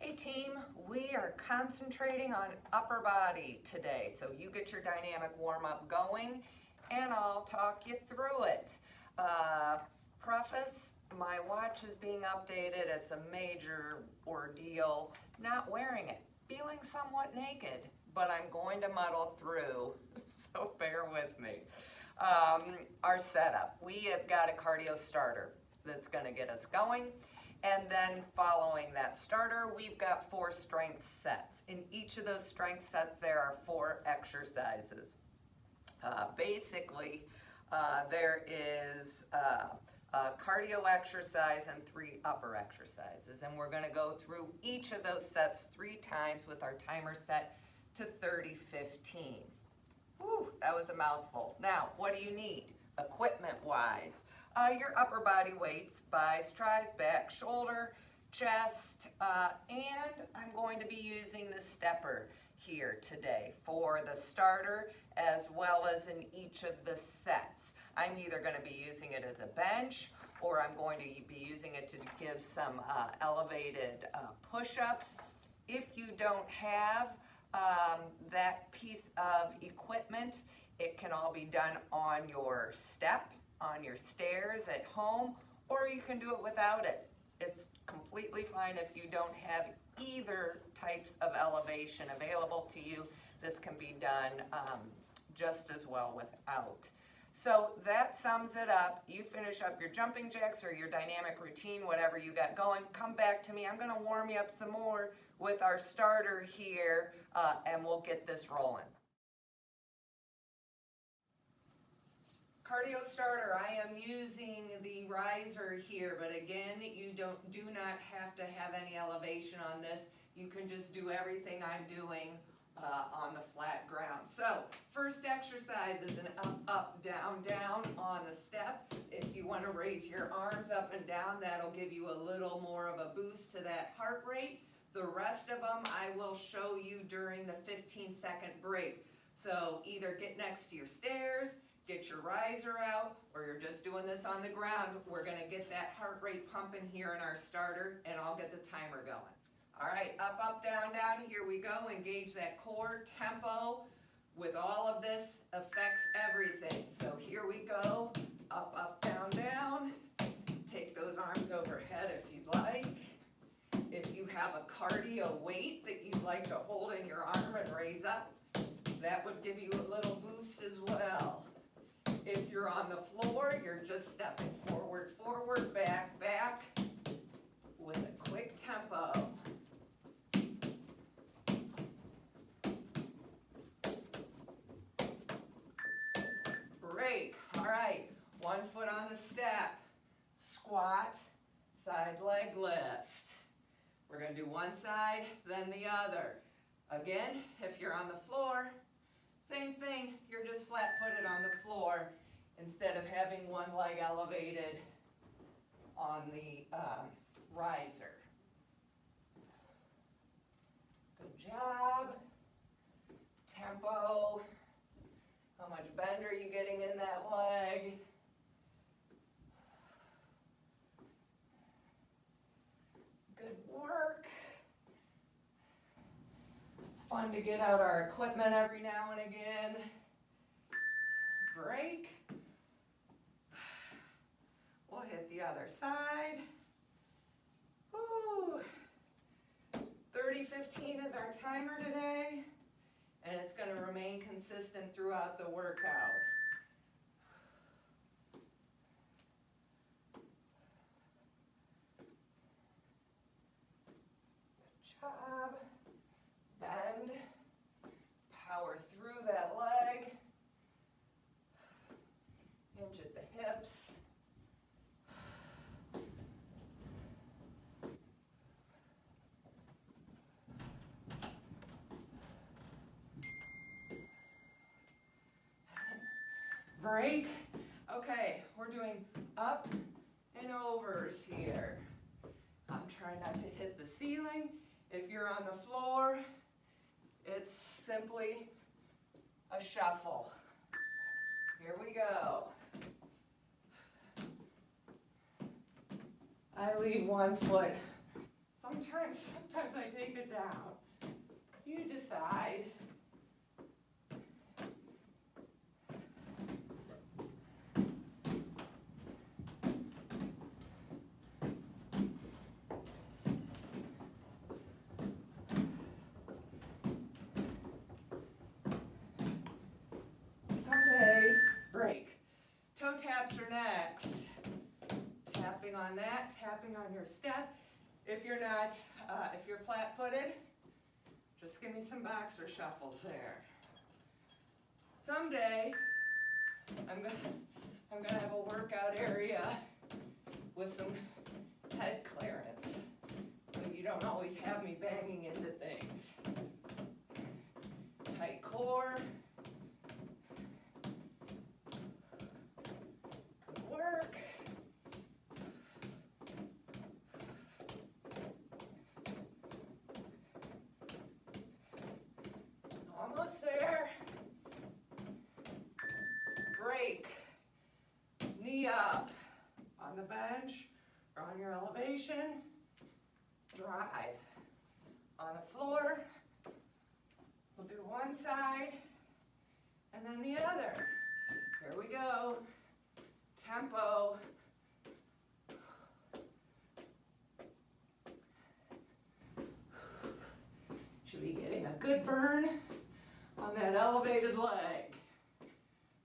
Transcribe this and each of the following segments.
Hey team, we are concentrating on upper body today. So you get your dynamic warm-up going and I'll talk you through it. Preface, my watch is being updated. It's a major ordeal. Not wearing it, feeling somewhat naked, but I'm going to muddle through, so bear with me. Our setup, we have got a cardio starter that's going to get us going. And then following that starter, we've got 4 strength sets. In each of those strength sets, there are 4 exercises. Basically, there is a cardio exercise and 3 upper exercises. And we're going to go through each of those sets 3 times with our timer set to 30-15. Whew, that was a mouthful. Now, what do you need equipment-wise? Your upper body weights, thighs, tries, back, shoulder, chest, and I'm going to be using the stepper here today for the starter as well as in each of the sets. I'm either going to be using it as a bench or I'm going to be using it to give some elevated push-ups. If you don't have that piece of equipment, it can all be done on your step, on your stairs at home, or you can do it without it. It's completely fine if you don't have either types of elevation available to you. This can be done just as well without. So that sums it up. You finish up your jumping jacks or your dynamic routine, whatever you got going, come back to me. I'm going to warm you up some more with our starter here, and we'll get this rolling. Cardio starter, I am using the riser here, but again, you do not have to have any elevation on this. You can just do everything I'm doing on the flat ground. So, first exercise is an up, up, down, down on the step. If you want to raise your arms up and down, that'll give you a little more of a boost to that heart rate. The rest of them I will show you during the 15-second break. So, either get next to your stairs, get your riser out, or you're just doing this on the ground. We're going to get that heart rate pumping here in our starter, and I'll get the timer going. All right, up, up, down, down. Here we go. Engage that core tempo. With all of this affects everything. So here we go. Up, up, down, down. Take those arms overhead if you'd like. If you have a cardio weight that you'd like to hold in your arm and raise up, that would give you a little boost as well. If you're on the floor, you're just stepping forward, forward, back, back with a quick tempo. Break. All right. 1 foot on the step. Squat, side leg lift. We're going to do one side, then the other. Again, if you're on the floor, same thing, you're just flat-footed on the floor instead of having one leg elevated on the riser. Good job. Tempo. How much bend are you getting in that leg? Good work. It's fun to get out our equipment every now and again. Break. We'll hit the other side. Woo. 30-15 is our timer today, and it's going to remain consistent throughout the workout. Good job. Bend. Power through that leg. Hinge at the hips. Break. Okay, we're doing up and overs here. I'm trying not to hit the ceiling. If you're on the floor, it's simply a shuffle. Here we go. I leave one foot Sometimes I take it down. You decide. Someday, break. Toe taps are next. Tapping on that, tapping on your step. If you're not, if you're flat-footed, just give me some boxer shuffles there. Someday, I'm gonna have a workout area with some head clearance, so you don't always have me banging into things. Tight core. Good work. Almost there. Break. Knee up on the bench or on your elevation. Drive on the floor. We'll do one side and then the other. Here we go. Tempo. Should be getting a good burn on that elevated leg,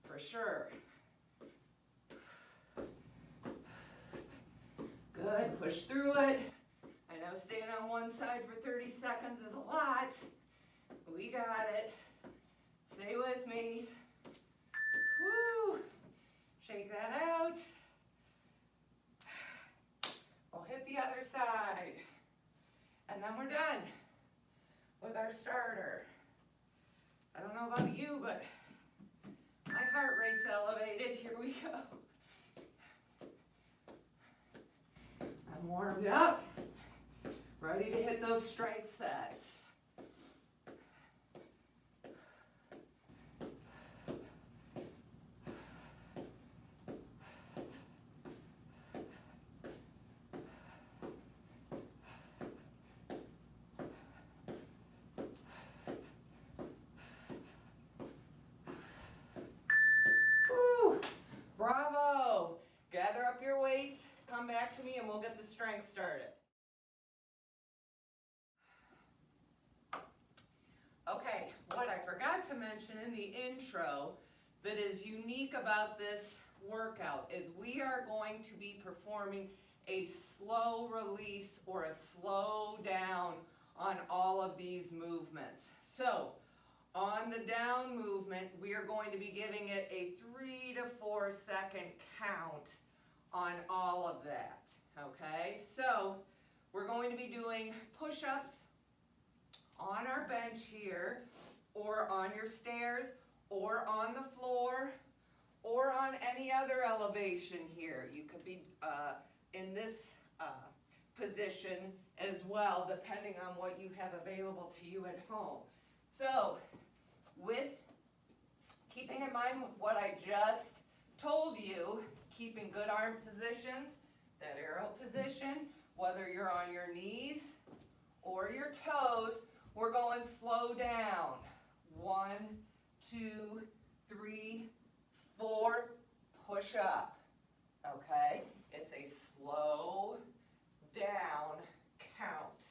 for sure. Good, push through it. I know staying on one side for 30 seconds is a lot. We got it. Stay with me. Woo! Shake that out. We'll hit the other side. And then we're done with our starter. I don't know about you, but my heart rate's elevated. Here we go. I'm warmed up, ready to hit those strength sets. Bravo! Gather up your weights, come back to me, and we'll get the strength started. Okay, what I forgot to mention in the intro that is unique about this workout is we are going to be performing a slow release or a slow down on all of these movements. So, on the down movement, we are going to be giving it a 3 to 4 second count on all of that, okay? So, we're going to be doing push-ups on our bench here, or on your stairs, or on the floor, or on any other elevation here. You could be in this position as well, depending on what you have available to you at home. So, with keeping in mind what I just told you, keeping good arm positions, that arrow position, whether you're on your knees or your toes, we're going slow down. 1, 2, 3, 4, push up, okay? It's a slow down count.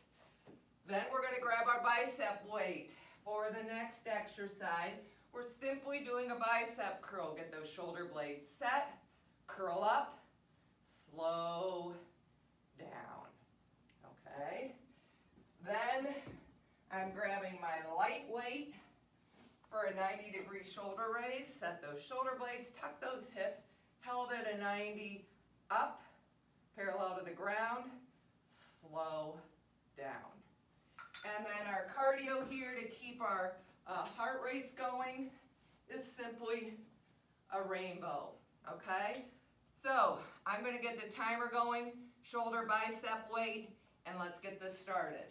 Then we're going to grab our bicep weight. For the next exercise, we're simply doing a bicep curl. Get those shoulder blades set, curl up, slow down, okay? Then I'm grabbing my light weight for a 90-degree shoulder raise. Set those shoulder blades, tuck those hips, held at a 90, up, parallel to the ground, slow down. And then our cardio here to keep our heart rates going is simply a rainbow, okay? So I'm going to get the timer going, shoulder bicep weight, and let's get this started.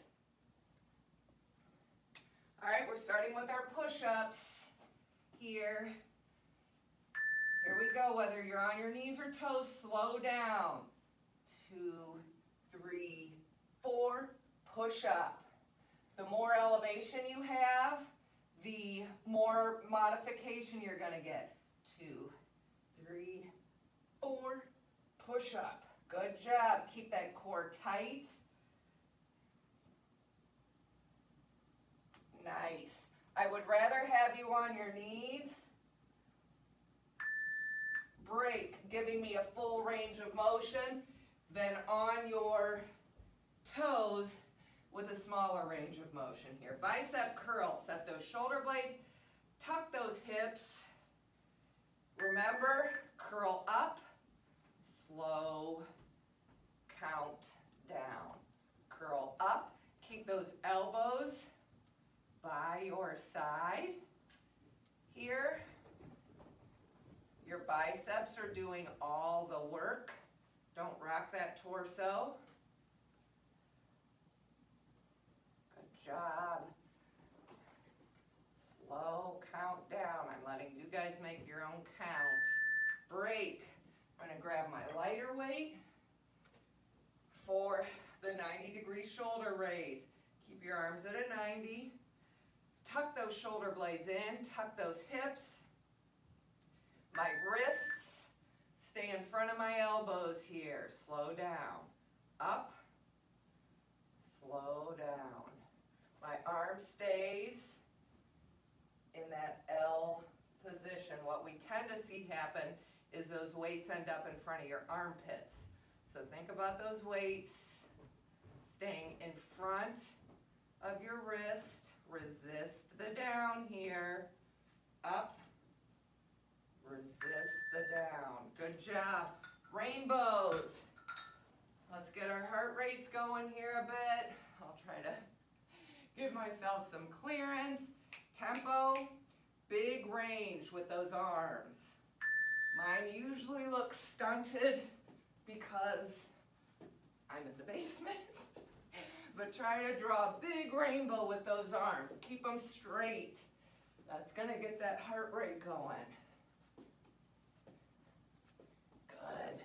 All right, we're starting with our push-ups here. Here we go, whether you're on your knees or toes, slow down. 2, 3, 4, push up. The more elevation you have, the more modification you're going to get. 2, 3, 4, push up. Good job. Keep that core tight. Nice. I would rather have you on your knees. Break, giving me a full range of motion, than on your toes with a smaller range of motion here. Bicep curl, set those shoulder blades, tuck those hips. Remember, curl up, slow, count down. Curl up, keep those elbows by your side. Here, your biceps are doing all the work. Don't rock that torso. Good job. Slow count down. I'm letting you guys make your own count. Break. I'm going to grab my lighter weight for the 90-degree shoulder raise. Keep your arms at a 90. Tuck those shoulder blades in. Tuck those hips. My wrists stay in front of my elbows here. Slow down. Up. Slow down. My arm stays in that L position. What we tend to see happen is those weights end up in front of your armpits. So think about those weights staying in front of your wrist. Resist the down here. Up. Resist the down. Good job. Rainbows. Let's get our heart rates going here a bit. I'll try to give myself some clearance. Tempo. Big range with those arms. Mine usually look stunted because I'm in the basement. But try to draw a big rainbow with those arms. Keep them straight. That's going to get that heart rate going. Good.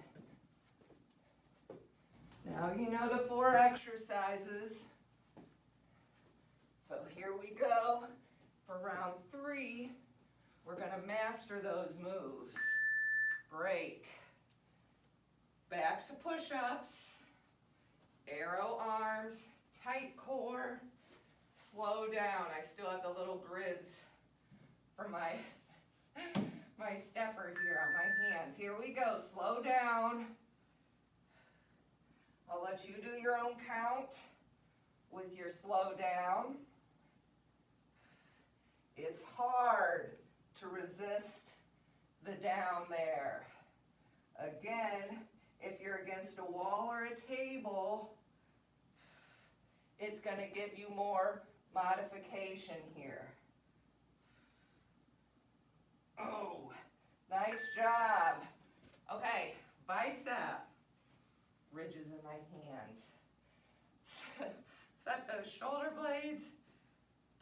Now you know the 4 exercises. So here we go. For round 3, we're going to master those moves. Break. Back to push-ups. Arrow arms. Tight core. Slow down. I still have the little grids for my stepper here on my hands. Here we go. Slow down. I'll let you do your own count with your slow down. It's hard to resist the down there. Again, if you're against a wall or a table, it's going to give you more modification here. Oh, nice job. Okay, bicep. Ridges in my hands. Set those shoulder blades.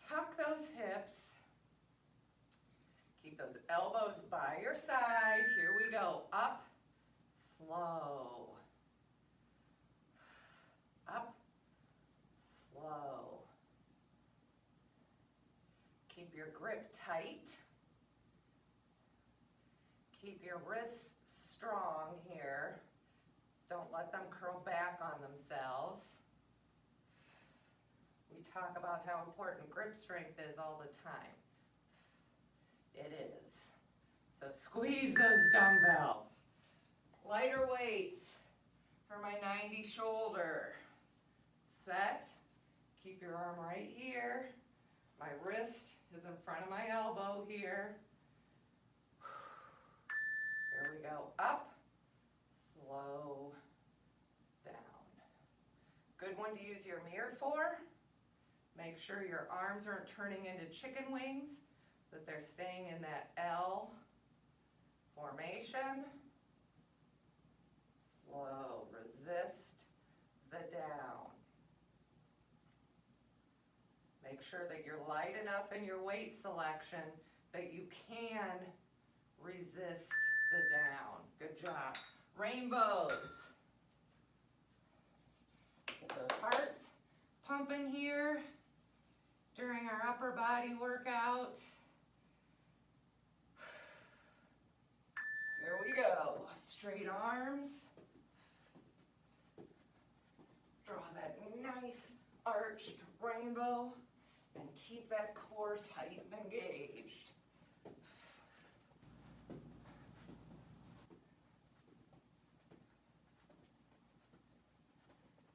Tuck those hips. Keep those elbows by your side. Here we go. Up, slow. Up, slow. Keep your grip tight. Keep your wrists strong here. Don't let them curl back on themselves. We talk about how important grip strength is all the time. It is. So squeeze those dumbbells. Lighter weights for my 90 shoulder. Set. Keep your arm right here. My wrist is in front of my elbow here. Here we go. Up. Slow down. Good one to use your mirror for. Make sure your arms aren't turning into chicken wings, that they're staying in that L formation. Slow. Resist the down. Make sure that you're light enough in your weight selection that you can resist the down. Good job. Rainbows. Get those hearts pumping here during our upper body workout. Here we go. Straight arms. Draw that nice arched rainbow and keep that core tight and engaged.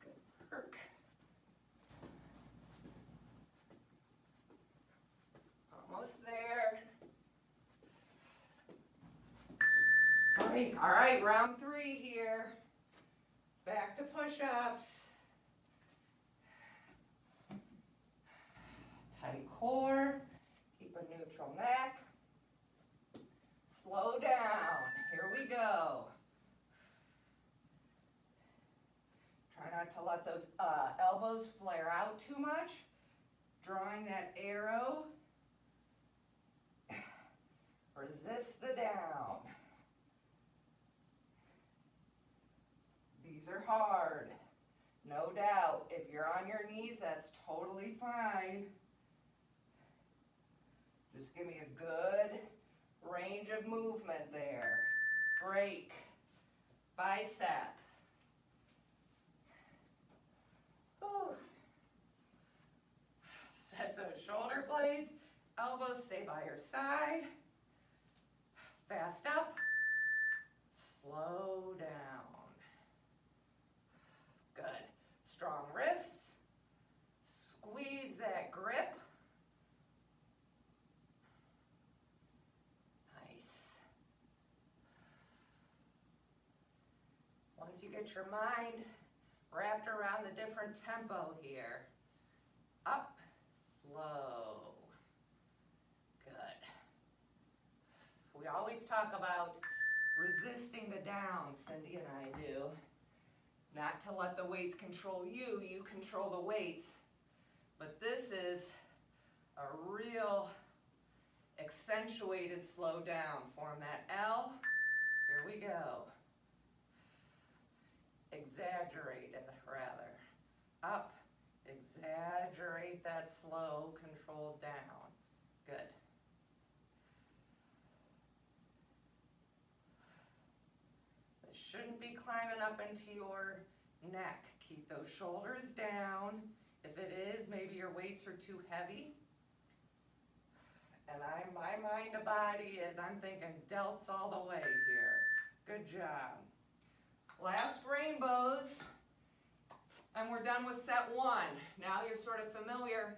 Good work. Almost there. All right, round 3 here. Back to push-ups. Tight core, keep a neutral neck. Slow down, here we go. Try not to let those elbows flare out too much. Drawing that arrow. Resist the down. These are hard, no doubt. If you're on your knees, that's totally fine. Just give me a good range of movement there. Break, bicep. Whew. Set those shoulder blades. Elbows stay by your side. Fast up. Slow down. Good. Strong wrists. Squeeze that grip. Nice. Once you get your mind wrapped around the different tempo here. Up, slow. Good. We always talk about resisting the down, Cindy and I do. Not to let the weights control you, you control the weights. But this is a real accentuated slow down. Form that L. Here we go. Exaggerate it, rather. Up. Exaggerate that slow, controlled down. Good. It shouldn't be climbing up into your neck. Keep those shoulders down. If it is, maybe your weights are too heavy. And my mind to body is, I'm thinking delts all the way here. Good job. Last rainbows. And we're done with set 1. Now you're sort of familiar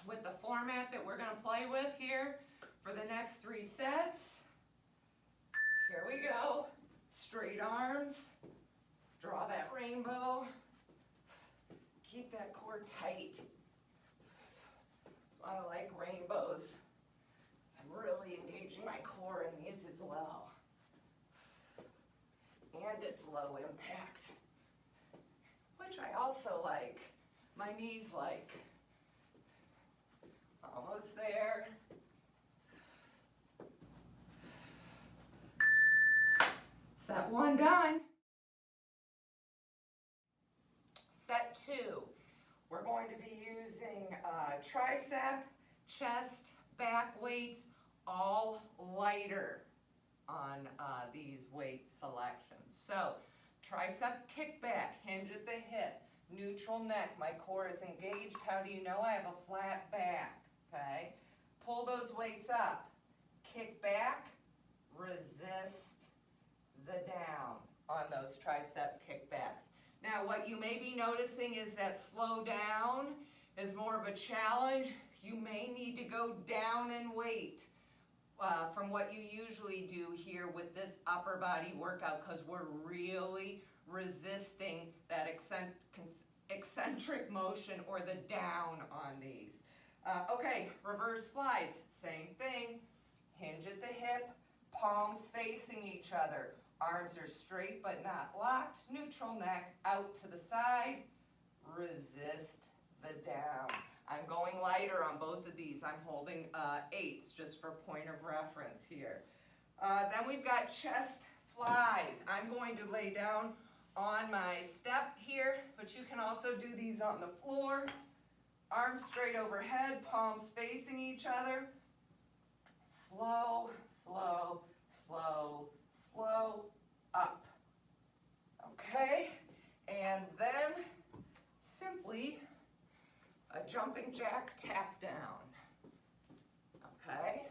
with the format that we're going to play with here for the next 3 sets. Here we go. Straight arms. Draw that rainbow. Keep that core tight. That's why I like rainbows. I'm really engaging my core in these as well. And it's low impact, which I also like. My knees like. Almost there. Set 1 done. Set 2. We're going to be using tricep, chest, back weights, all lighter on these weight selections. So, tricep kickback, hinge at the hip, neutral neck, my core is engaged. How do you know? I have a flat back, okay? Pull those weights up, kick back, resist the down on those tricep kickbacks. Now, what you may be noticing is that slow down is more of a challenge. You may need to go down in weight from what you usually do here with this upper body workout, because we're really resisting that eccentric motion or the down on these. Okay, reverse flies, same thing. Hinge at the hip, palms facing each other. Arms are straight but not locked. Neutral neck out to the side. Resist the down. I'm going lighter on both of these. I'm holding 8s just for point of reference here. Then we've got chest flies. I'm going to lay down on my step here but you can also do these on the floor. Arms straight overhead, palms facing each other. Slow, slow, slow, slow, up. Okay, and then simply a jumping jack tap down. Okay,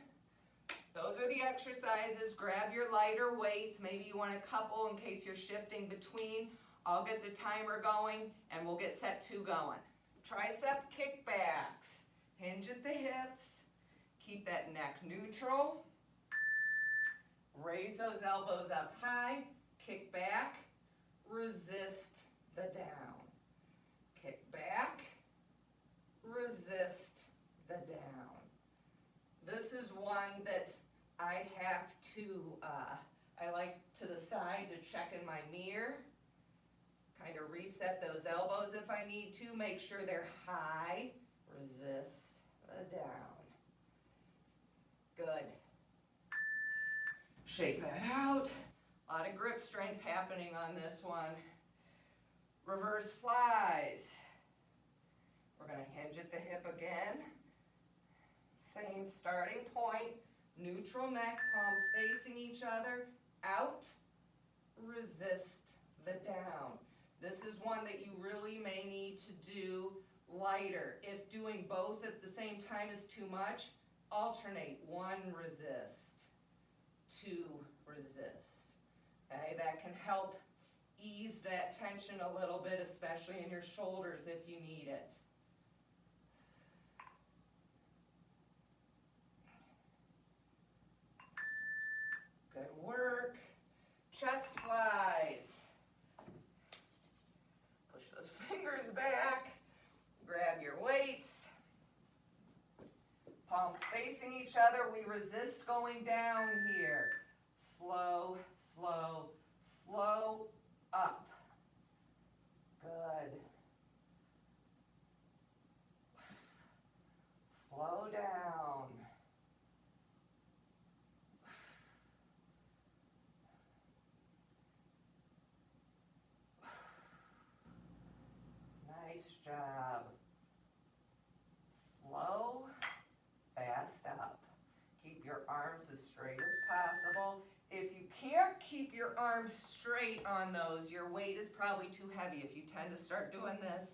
those are the exercises. Grab your lighter weights. Maybe you want a couple in case you're shifting between. I'll get the timer going and we'll get set 2 going. Tricep kickbacks. Hinge at the hips. Keep that neck neutral. Raise those elbows up high. Kick back. Resist the down. Kick back. Resist the down. This is one that I have to, I like to the side to check in my mirror. Kind of reset those elbows if I need to. Make sure they're high. Resist the down. Good. Shake that out. A lot of grip strength happening on this one. Reverse flies. We're going to hinge at the hip again. Same starting point. Neutral neck, palms facing each other. Out. Resist the down. This is one that you really may need to do lighter. If doing both at the same time is too much, alternate. 1, resist. 2, resist. Okay, that can help ease that tension a little bit, especially in your shoulders if you need it. Good work. Chest flies. Push those fingers back. Grab your weights. Palms facing each other. We resist going down here. Slow, slow, slow, up. Good. Slow down. Nice job. Slow, fast up. Keep your arms as straight as possible. If you can't keep your arms straight on those, your weight is probably too heavy. If you tend to start doing this,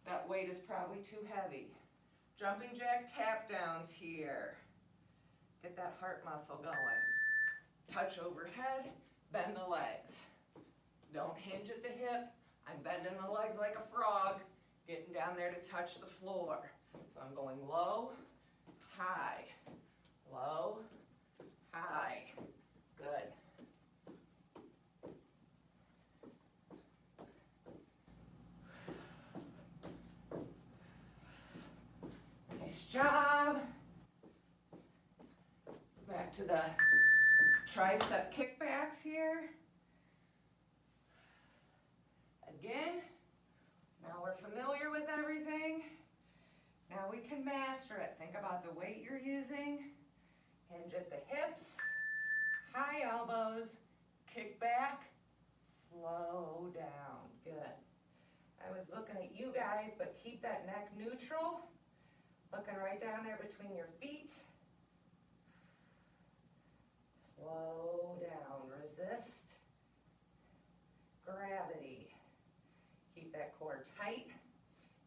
that weight is probably too heavy. Jumping jack tap downs here. Get that heart muscle going. Touch overhead, bend the legs. Don't hinge at the hip. I'm bending the legs like a frog, getting down there to touch the floor. So I'm going low, high, low, high. Good. Nice job. Back to the tricep kickbacks here. Again, now we're familiar with everything. Now we can master it. Think about the weight you're using. Hinge at the hips, high elbows, kick back, slow down. Good. I was looking at you guys, but keep that neck neutral. Looking right down there between your feet. Slow down. Resist. Gravity. Keep that core tight.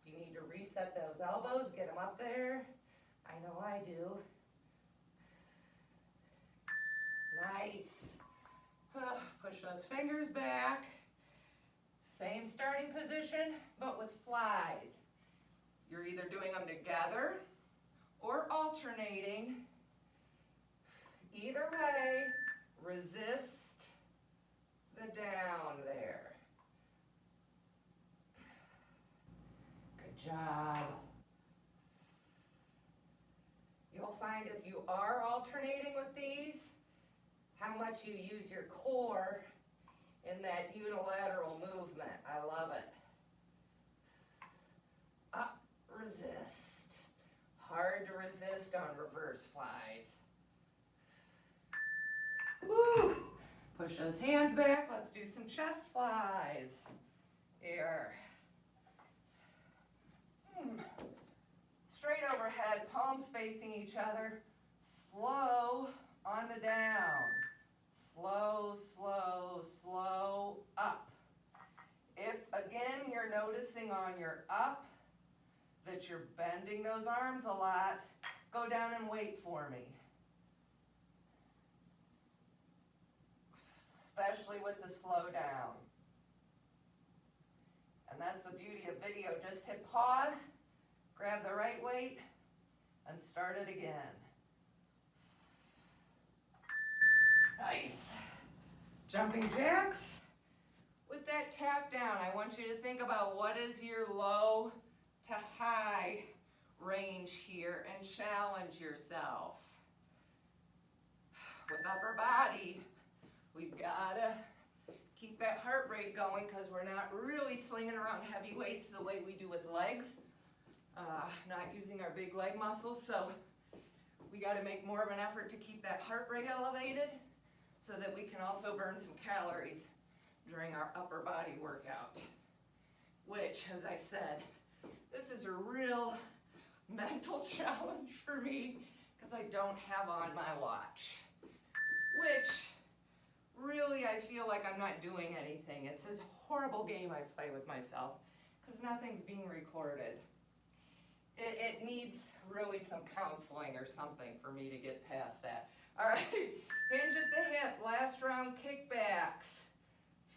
If you need to reset those elbows, get them up there. I know I do. Nice. Push those fingers back. Same starting position, but with flies. You're either doing them together or alternating. Either way, resist the down there. Good job. You'll find if you are alternating with these, how much you use your core in that unilateral movement. I love it. Up, resist. Hard to resist on reverse flies. Woo! Push those hands back. Let's do some chest flies. Here. facing each other. Slow on the down. Slow, slow, slow, up. If, again, you're noticing on your up that you're bending those arms a lot, go down and wait for me. Especially with the slow down. And that's the beauty of video. Just hit pause, grab the right weight, and start it again. Nice. Jumping jacks. With that tap down, I want you to think about what is your low to high range here and challenge yourself. With upper body, we've got to keep that heart rate going because we're not really slinging around heavy weights the way we do with legs. Not using our big leg muscles, so we got to make more of an effort to keep that heart rate elevated so that we can also burn some calories during our upper body workout. Which, as I said, this is a real mental challenge for me because I don't have on my watch. Which, really, I feel like I'm not doing anything. It's this horrible game I play with myself because nothing's being recorded. It needs really some counseling or something for me to get past that. All right, hinge at the hip, last round kickbacks.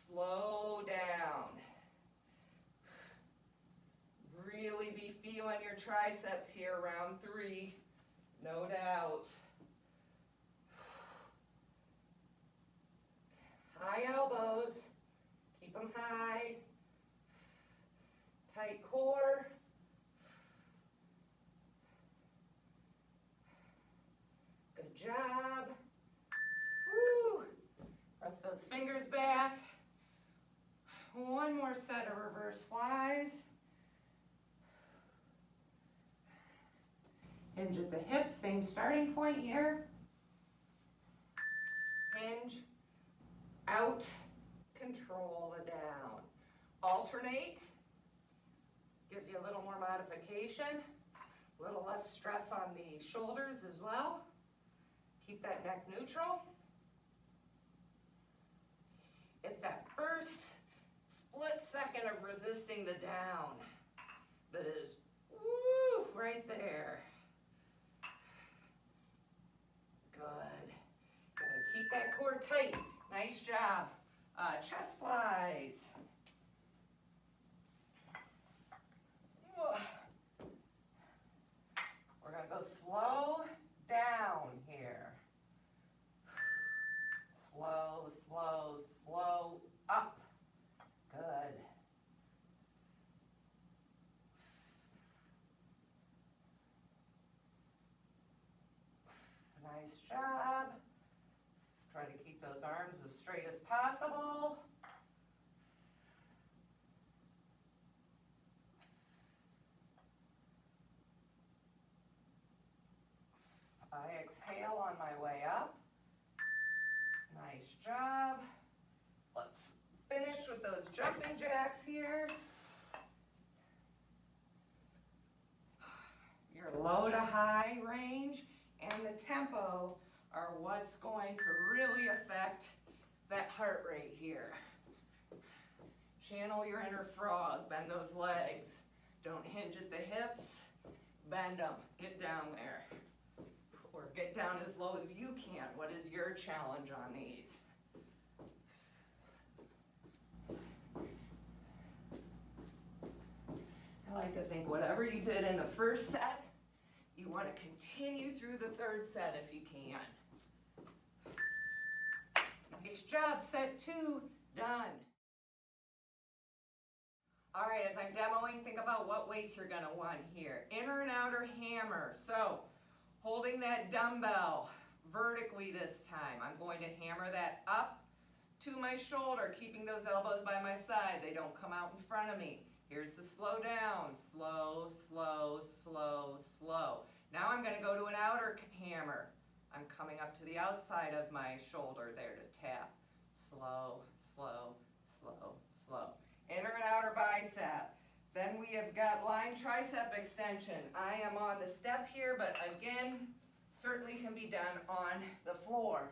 Slow down. Really be feeling your triceps here, round 3, no doubt. High elbows, keep them high. Tight core. Good job. Woo. Press those fingers back. One more set of reverse flies. Hinge at the hip, same starting point here. Hinge, out, control the down. Alternate, gives you a little more modification, a little less stress on the shoulders as well. Keep that neck neutral. It's that first split second of resisting the down that is, woo, right there. Good. Gotta keep that core tight. Nice job. Chest flies. We're gonna go slow down here. Slow, slow, slow, up. Good. Nice job. Try to keep those arms as straight as possible. I exhale on my way up. Nice job. Let's finish with those jumping jacks here. Your low to high range and the tempo are what's going to really affect that heart rate here. Channel your inner frog, bend those legs. Don't hinge at the hips, bend them, get down there. Or get down as low as you can. What is your challenge on these? I like to think whatever you did in the first set, you want to continue through the third set if you can. Nice job, set 2, done. All right, as I'm demoing, think about what weights you're gonna want here. Inner and outer hammer. So, holding that dumbbell vertically this time. I'm going to hammer that up to my shoulder, keeping those elbows by my side. They don't come out in front of me. Here's the slow down. Slow, slow, slow, slow. Now I'm gonna go to an outer hammer. I'm coming up to the outside of my shoulder there to tap. Slow, slow, slow, slow. Inner and outer bicep. Then we have got line lying tricep extension. I am on the step here, but again, certainly can be done on the floor.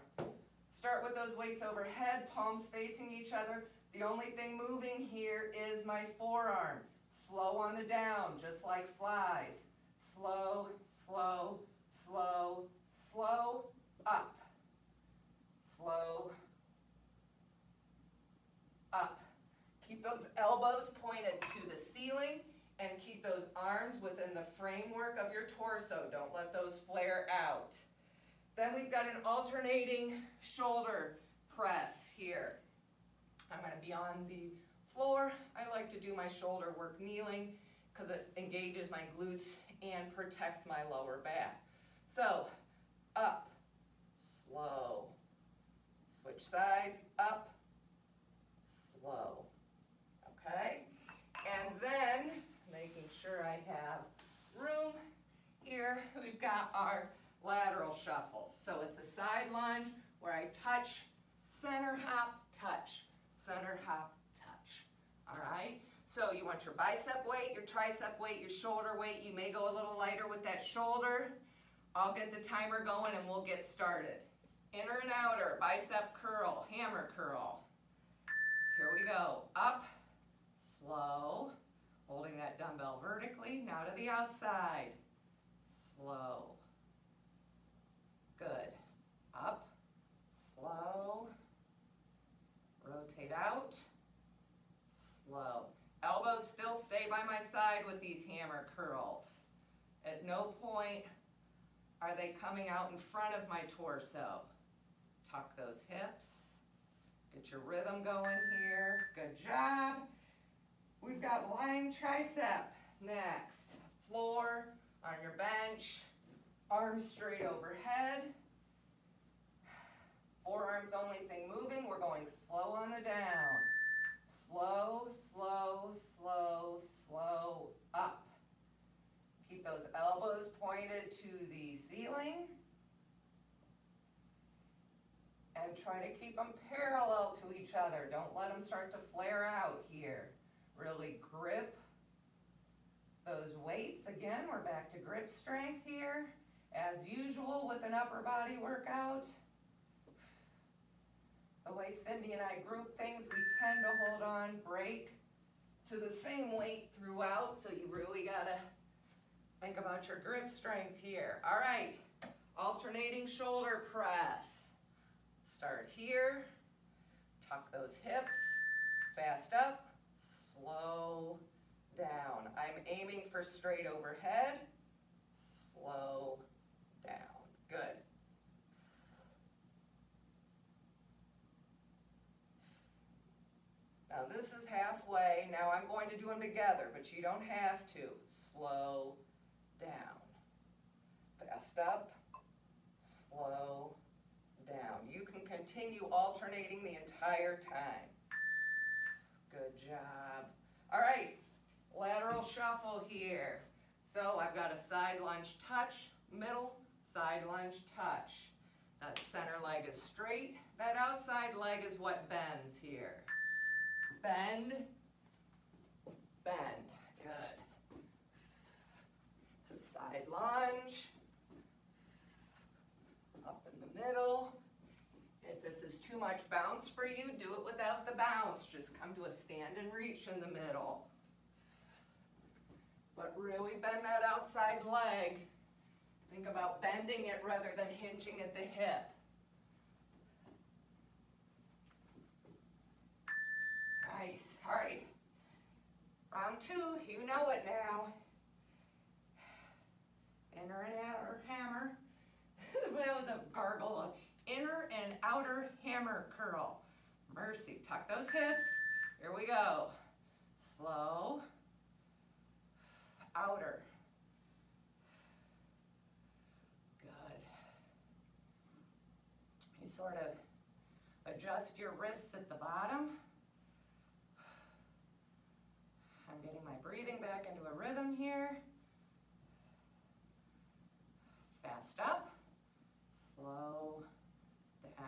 Start with those weights overhead, palms facing each other. The only thing moving here is my forearm. Slow on the down, just like flies. Slow, slow, slow, slow, up. Slow, up. Keep those elbows pointed to the ceiling and keep those arms within the framework of your torso. Don't let those flare out. Then we've got an alternating shoulder press here. I'm going to be on the floor. I like to do my shoulder work kneeling because it engages my glutes and protects my lower back. So, up, slow. Switch sides, up, slow. Okay? And then, making sure I have room here, we've got our lateral shuffle. So it's a side lunge where I touch, center hop, touch, center hop, touch. All right? So you want your bicep weight, your tricep weight, your shoulder weight. You may go a little lighter with that shoulder. I'll get the timer going and we'll get started. Inner and outer, bicep curl, hammer curl. Here we go. Up, slow, holding that dumbbell vertically. Now to the outside. Slow. Good. Up, slow, rotate out, slow. Elbows still stay by my side with these hammer curls. At no point are they coming out in front of my torso. Tuck those hips. Get your rhythm going here. Good job. We've got lying tricep next. Floor on your bench. Arms straight overhead. Forearms only thing moving. We're going slow on the down. Slow, slow, slow, slow, up. Keep those elbows pointed to the ceiling. And try to keep them parallel to each other. Don't let them start to flare out here. Really grip those weights. Again, we're back to grip strength here. As usual with an upper body workout. The way Cindy and I group things, we tend to hold on, break to the same weight throughout, so you really gotta think about your grip strength here. All right, alternating shoulder press. Start here, tuck those hips, fast up, slow down. I'm aiming for straight overhead, slow down. Good. Now this is halfway. Now I'm going to do them together, but you don't have to. Slow down. Fast up, slow down. You can continue alternating the entire time. Good job. All right, lateral shuffle here. So I've got a side lunge touch, middle, side lunge touch. That center leg is straight. That outside leg is what bends here. Bend, bend. Good. It's a side lunge. Up in the middle. If this is too much bounce for you, do it without the bounce. Just come to a stand and reach in the middle. But really bend that outside leg. Think about bending it rather than hinging at the hip. Nice. All right. Round two. You know it now. Inner and outer hammer. That was a gargle. Inner and outer hammer curl. Mercy. Tuck those hips. Here we go. Slow. Outer. Good. You sort of adjust your wrists at the bottom. I'm getting my breathing back into a rhythm here. Fast up, slow down.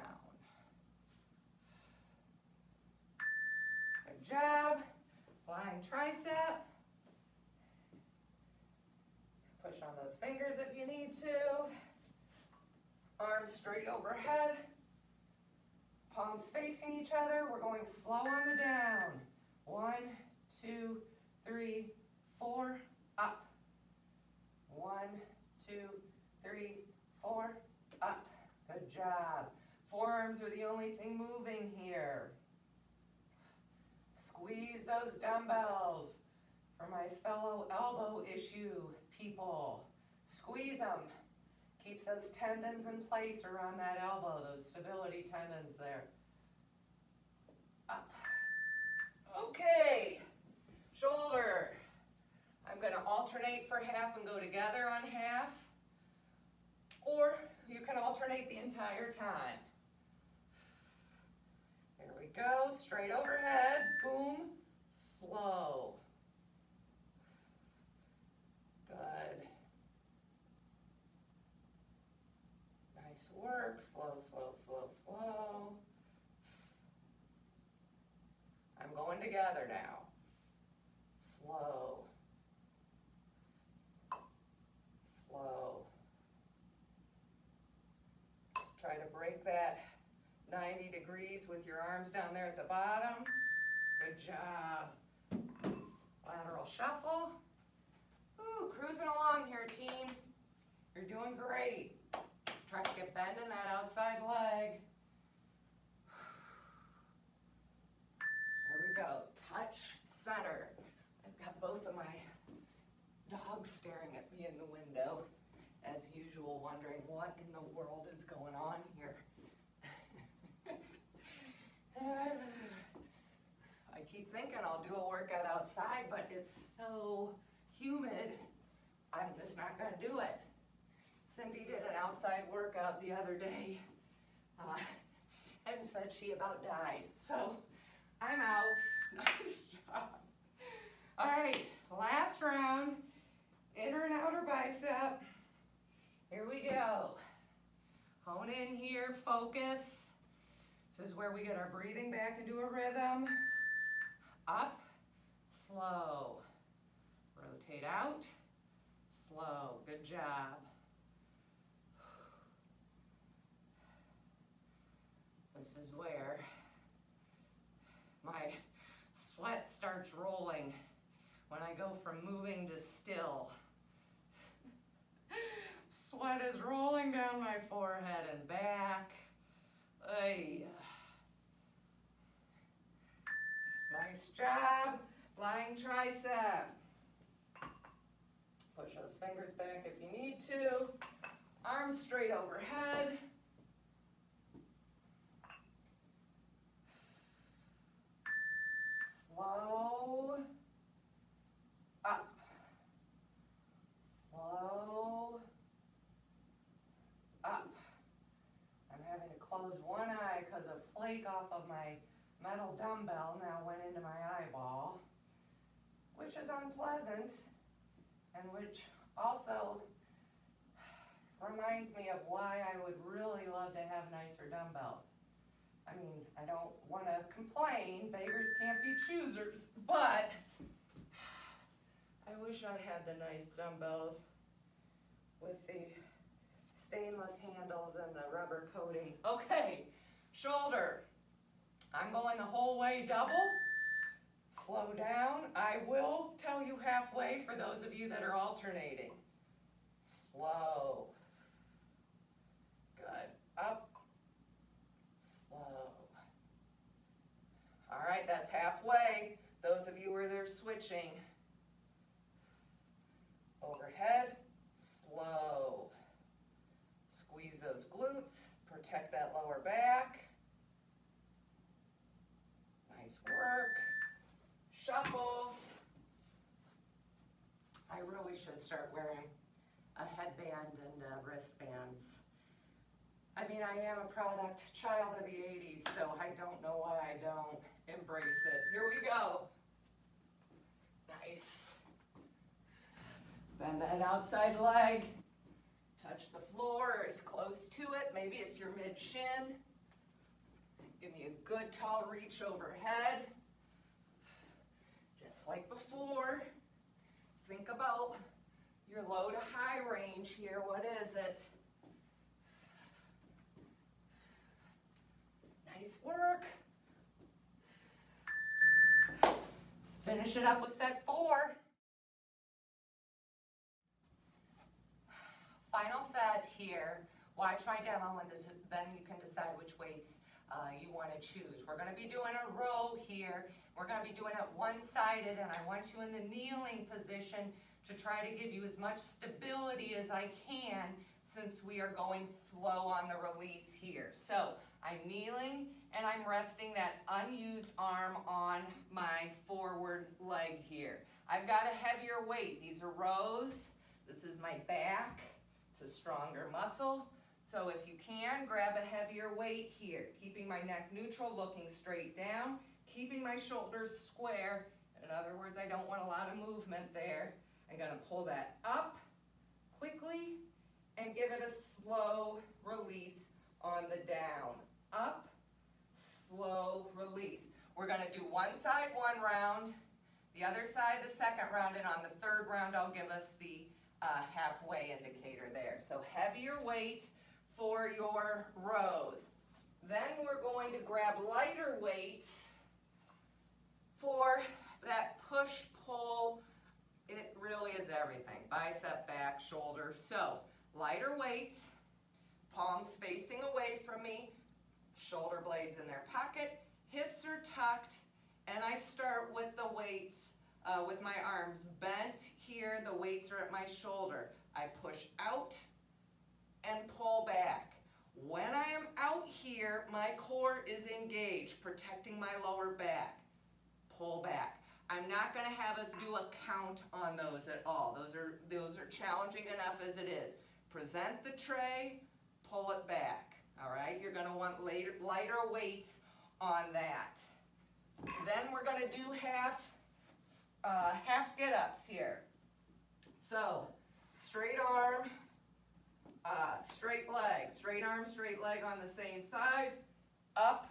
Good job. Lying tricep. Push on those fingers if you need to. Arms straight overhead. Palms facing each other. We're going slow on the down. 1, 2, 3, 4, up. 1, 2, 3, 4, up. Good job. Forearms are the only thing moving here. Squeeze those dumbbells. For my fellow elbow issue people, squeeze them. Keeps those tendons in place around that elbow, those stability tendons there. Up. Okay, shoulder. I'm going to alternate for half and go together on half, or you can alternate the entire time. Here we go, straight overhead, boom, slow. Good. Nice work, slow, slow, slow, slow. I'm going together now. Slow. Slow. Try to break that 90 degrees with your arms down there at the bottom. Good job. Lateral shuffle. Ooh, cruising along here, team. You're doing great. Try to get bend in that outside leg. There we go. Touch center. I've got both of my dogs staring at me in the window, as usual, wondering what in the world is going on here. I keep thinking I'll do a workout outside, but it's so humid, I'm just not going to do it. Cindy did an outside workout the other day and said she about died. So I'm out. Nice job. All right, last round, inner and outer bicep. Here we go. Hone in here, focus. This is where we get our breathing back into a rhythm. Up, slow. Rotate out, slow. Good job. This is where my sweat starts rolling when I go from moving to still. Sweat is rolling down my forehead and back. Ay. Nice job. Lying tricep. Push those fingers back if you need to. Arms straight overhead. Slow. Up. Slow. Up. I'm having to close one eye because a flake off of my metal dumbbell now went into my eyeball, which is unpleasant and which also reminds me of why I would really love to have nicer dumbbells. I mean, I don't want to complain, beggars can't be choosers, but I wish I had the nice dumbbells with the stainless handles and the rubber coating. Okay, shoulder. I'm going the whole way double. Slow down. I will tell you halfway for those of you that are alternating. Slow. Good. Up. Slow. All right, that's halfway. Those of you where they're switching. Overhead. Slow. Squeeze those glutes. Protect that lower back. Nice work. Shuffles. I really should start wearing a headband and wristbands. I mean, I am a product child of the 80s, so I don't know why I don't embrace it. Here we go. Nice. Bend that outside leg. Touch the floor or as close to it. Maybe it's your mid-shin. Give me a good tall reach overhead. Just like before. Think about your low to high range here. What is it? Nice work. Let's finish it up with set 4. Final set here. Watch my demo and then you can decide which weights you want to choose. We're going to be doing a row here. We're going to be doing it one-sided, and I want you in the kneeling position to try to give you as much stability as I can since we are going slow on the release here. So I'm kneeling and I'm resting that unused arm on my forward leg here. I've got a heavier weight. These are rows. This is my back. It's a stronger muscle. So if you can, grab a heavier weight here, keeping my neck neutral, looking straight down, keeping my shoulders square. In other words, I don't want a lot of movement there. I'm going to pull that up quickly and give it a slow release on the down. Up, slow release. We're going to do one side one round, the other side the second round, and on the third round I'll give us the halfway indicator there. So heavier weight for your rows. Then we're going to grab lighter weights for that push-pull. It really is everything. Bicep, back, shoulder. So lighter weights, palms facing away from me, shoulder blades in their pocket, hips are tucked, and I start with the weights with my arms bent here. The weights are at my shoulder. I push out and pull back. When I am out here, my core is engaged, protecting my lower back. Pull back. I'm not going to have us do a count on those at all. Those are challenging enough as it is. Present the tray, pull it back. All right, you're going to want lighter weights on that. Then we're going to do half get-ups here. So straight arm, straight leg, straight arm, straight leg on the same side, up,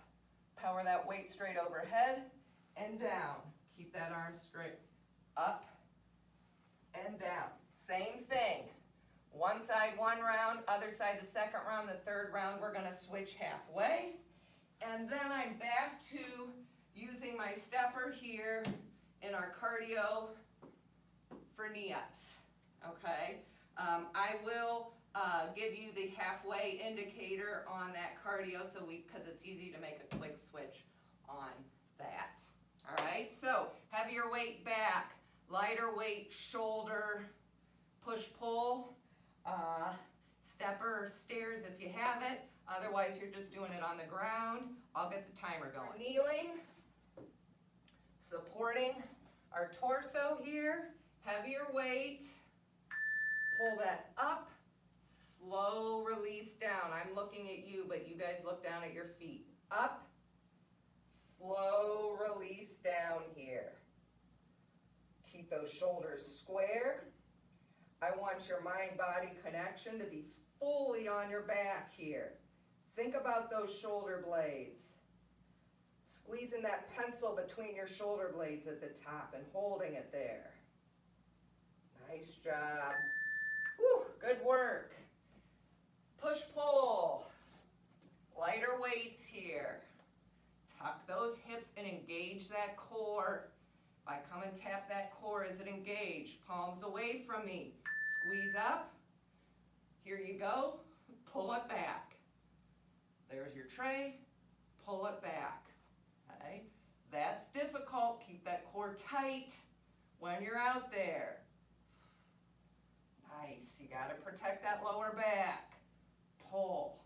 power that weight straight overhead, and down. Keep that arm straight, up and down. Same thing. One side one round, other side the second round, the third round we're going to switch halfway. And then I'm back to using my stepper here in our cardio for knee-ups, okay? I will give you the halfway indicator on that cardio because it's easy to make a quick switch on that. All right, so heavier weight back, lighter weight shoulder, push-pull, stepper or stairs if you have it. Otherwise, you're just doing it on the ground. I'll get the timer going. Kneeling, supporting our torso here, heavier weight, pull that up, slow release down. I'm looking at you, but you guys look down at your feet. Up, slow release down here. Keep those shoulders square. I want your mind-body connection to be fully on your back here. Think about those shoulder blades. Squeezing that pencil between your shoulder blades at the top and holding it there. Nice job. Whew, good work. Push-pull. Lighter weights here. Tuck those hips and engage that core. If I come and tap that core, is it engaged? Palms away from me. Squeeze up. Here you go. Pull it back. There's your tray. Pull it back. Okay? That's difficult. Keep that core tight when you're out there. Nice. You got to protect that lower back. Pull.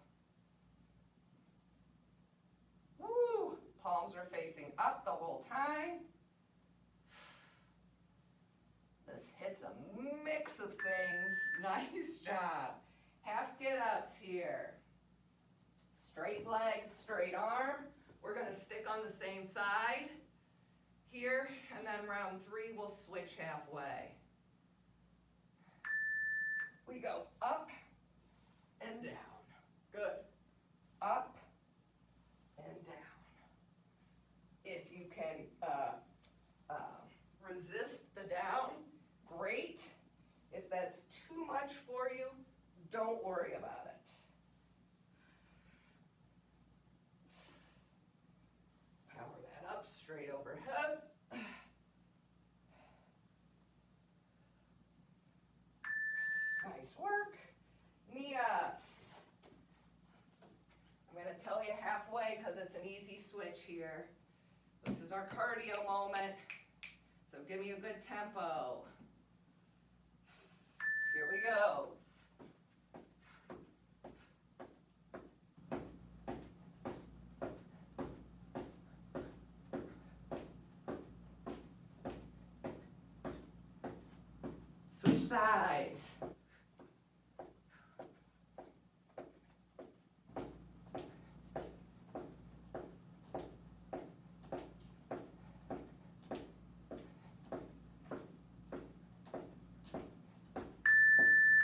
Woo! Palms are facing up the whole time. This hits a mix of things. Nice job. Half get-ups here. Straight legs, straight arm. We're going to stick on the same side here, and then round 3 we'll switch halfway. We go up and down. Good. Up and down. If you can resist the down, great. If that's too much for you, Nice work. Knee ups. I'm going to tell you halfway because it's an easy switch here. This is our cardio moment, so give me a good tempo. Here we go. Switch sides.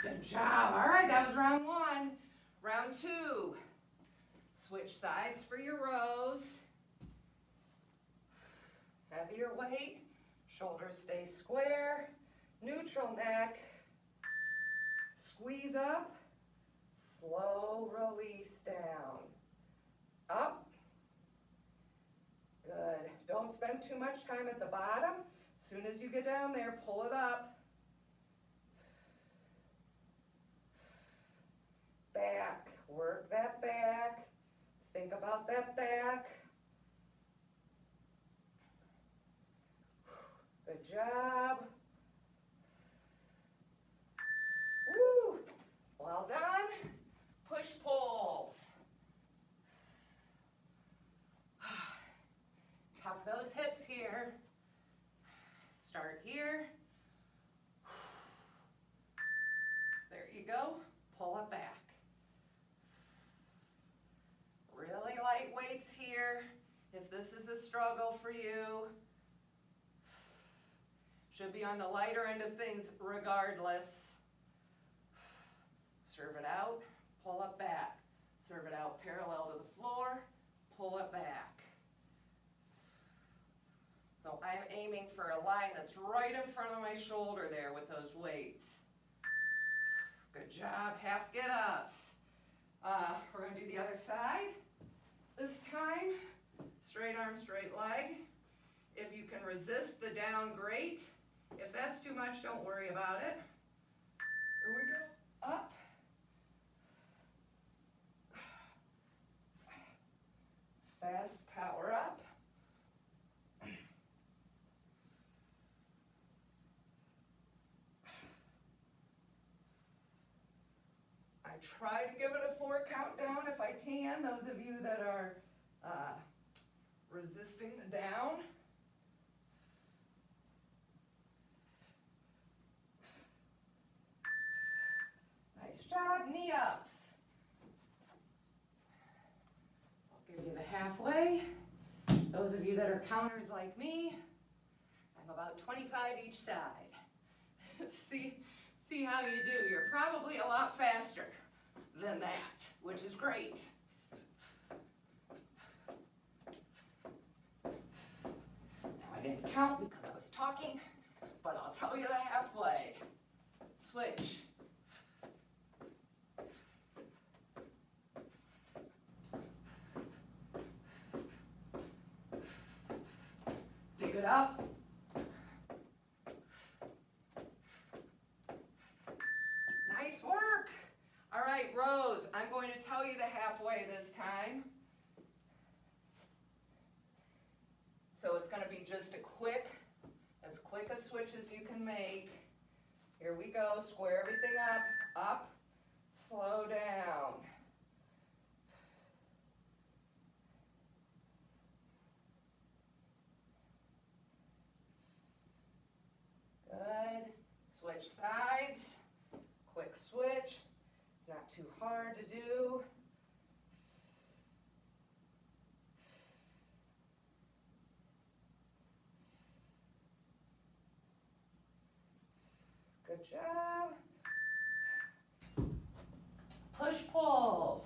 Good job. All right, that was round one. Round two. Switch sides for your rows. Heavier weight. Shoulders stay square. Neutral neck. Squeeze up. Slow release down. Up. Good. Don't spend too much time at the bottom. As soon as you get down there, pull it up. Back. Work that back. Think about that back. Good job. Woo! Well done. Push pulls. Tuck those hips here. Start here. There you go. Pull it back. Really light weights here. If this is a struggle for you, should be on the lighter end of things regardless. Serve it out, pull it back. Serve it out parallel to the floor, pull it back. So I'm aiming for a line that's right in front of my shoulder there with those weights. Good job, half get-ups. We're going to do the other side. This time, straight arm, straight leg. If you can resist the down, great. If that's too much, don't worry about it. Here we go, up. Fast power up. I try to give it a 4 count down if I can, those of you that are resisting the down. Nice job, knee ups. I'll give you the halfway. Those of you that are counters like me, I'm about 25 each side. See how you do. You're probably a lot faster than that, which is great. Now I didn't count because I was talking, but I'll tell you the halfway. Switch. Pick it up. Nice work. All right, rows. I'm going to tell you the halfway this time. So it's going to be just as quick a switch as you can make. Here we go. Square everything up, slow down. Good. Switch sides. Quick switch. It's not too hard to do. Good job. Push pull.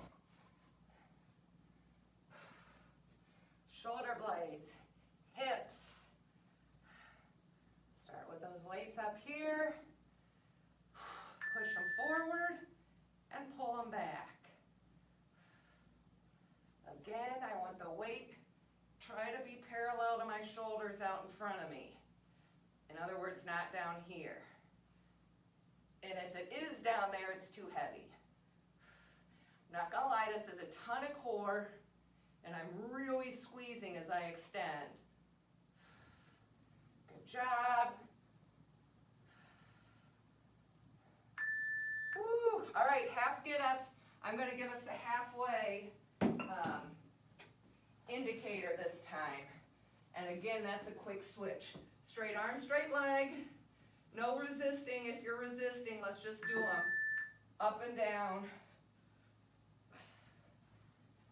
Shoulder blades, hips. Start with those weights up here. Push them forward and pull them back. Again, I want the weight, try to be parallel to my shoulders out in front of me. In other words, not down here. And if it is down there, it's too heavy. I'm not gonna lie, this is a ton of core, and I'm really squeezing as I extend. Good job. Woo. All right, half get-ups. I'm gonna give us a halfway indicator this time. And again, that's a quick switch. Straight arm, straight leg. No resisting. If you're resisting, let's just do them. Up and down.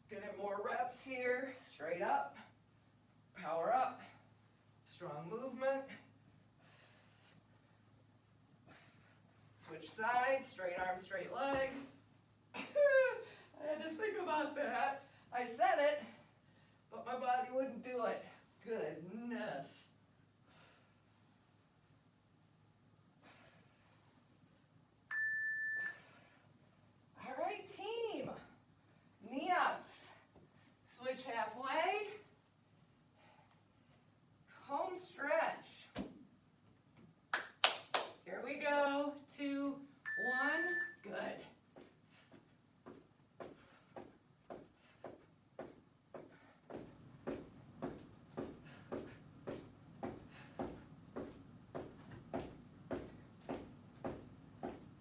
Getting more reps here. Straight up. Power up. Strong movement. Switch sides. Straight arm, straight leg. I had to think about that. I said it, but my body wouldn't do it. Goodness. All right, team. Knee ups. Switch halfway. Home stretch. Here we go. 2, 1. Good.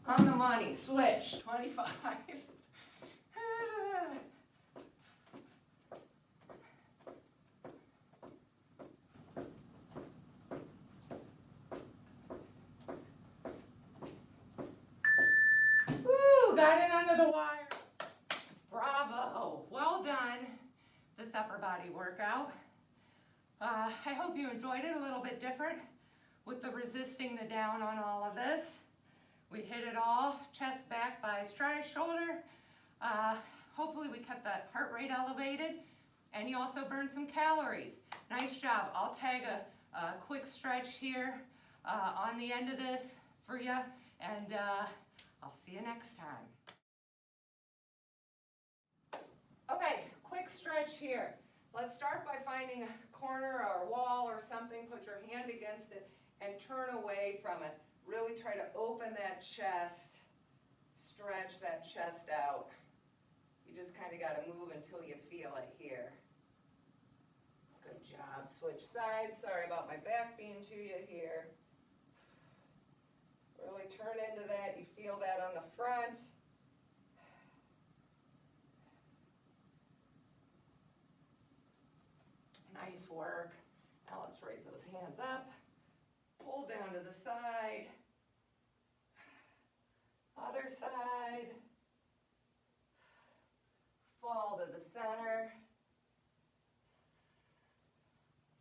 On the money, switch, 25. Woo, got in under the wire. Bravo, well done, this upper body workout. I hope you enjoyed it, a little bit different with the resisting the down on all of this. We hit it all, chest, back, biceps, tries, shoulder. Hopefully we kept that heart rate elevated, and you also burned some calories. Nice job. I'll tag a quick stretch here on the end of this for you, and I'll see you next time. Okay, quick stretch here. Let's start by finding a corner or a wall or something, put your hand against it, and turn away from it. Really try to open that chest, stretch that chest out. You just kind of got to move until you feel it here. Good job. Switch sides. Sorry about my back being to you here. Really turn into that. You feel that on the front. Nice work. Now let's raise those hands up. Pull down to the side. Other side. Fall to the center.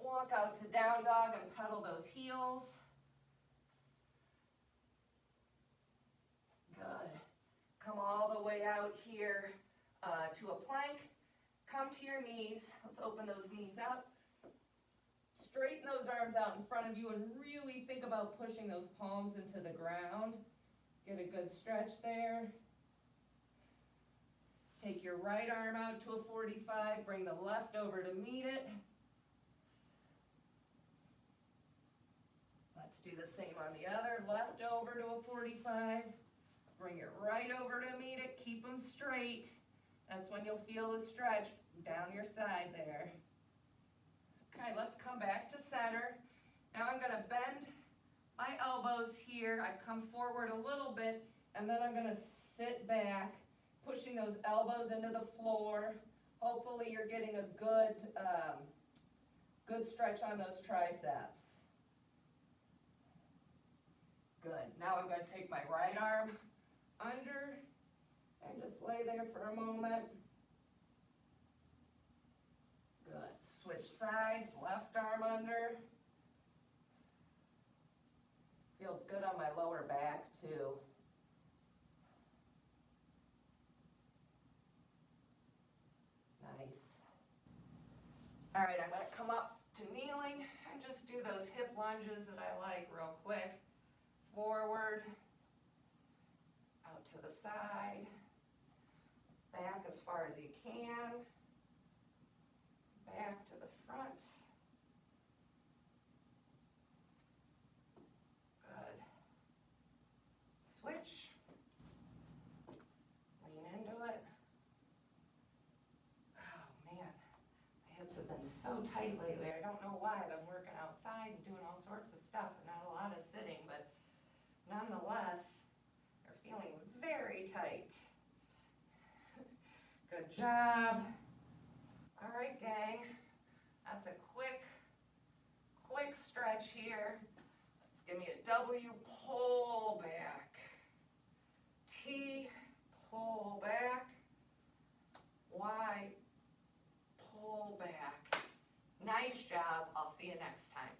Walk out to down dog and pedal those heels. Good. Come all the way out here to a plank. Come to your knees. Let's open those knees up. Straighten those arms out in front of you and really think about pushing those palms into the ground. Get a good stretch there. Take your right arm out to a 45. Bring the left over to meet it. Let's do the same on the other. Left over to a 45. Bring it right over to meet it. Keep them straight. That's when you'll feel the stretch down your side there. Okay, let's come back to center. Now I'm going to bend my elbows here. I come forward a little bit, and then I'm going to sit back, pushing those elbows into the floor. Hopefully you're getting a good, good stretch on those triceps. Good. Now I'm going to take my right arm under and just lay there for a moment. Good. Switch sides, left arm under. Feels good on my lower back too. Nice. All right, I'm going to come up to kneeling and just do those hip lunges that I like real quick. Forward, out to the side, back as far as you can, back to the front. Good. Switch. body lately. I don't know why. I've been working outside and doing all sorts of stuff and not a lot of sitting, but nonetheless, they're feeling very tight. Good job. All right, gang. That's a quick stretch here. Let's give me a W, pull back. T, pull back. Y, pull back. Nice job. I'll see you next time.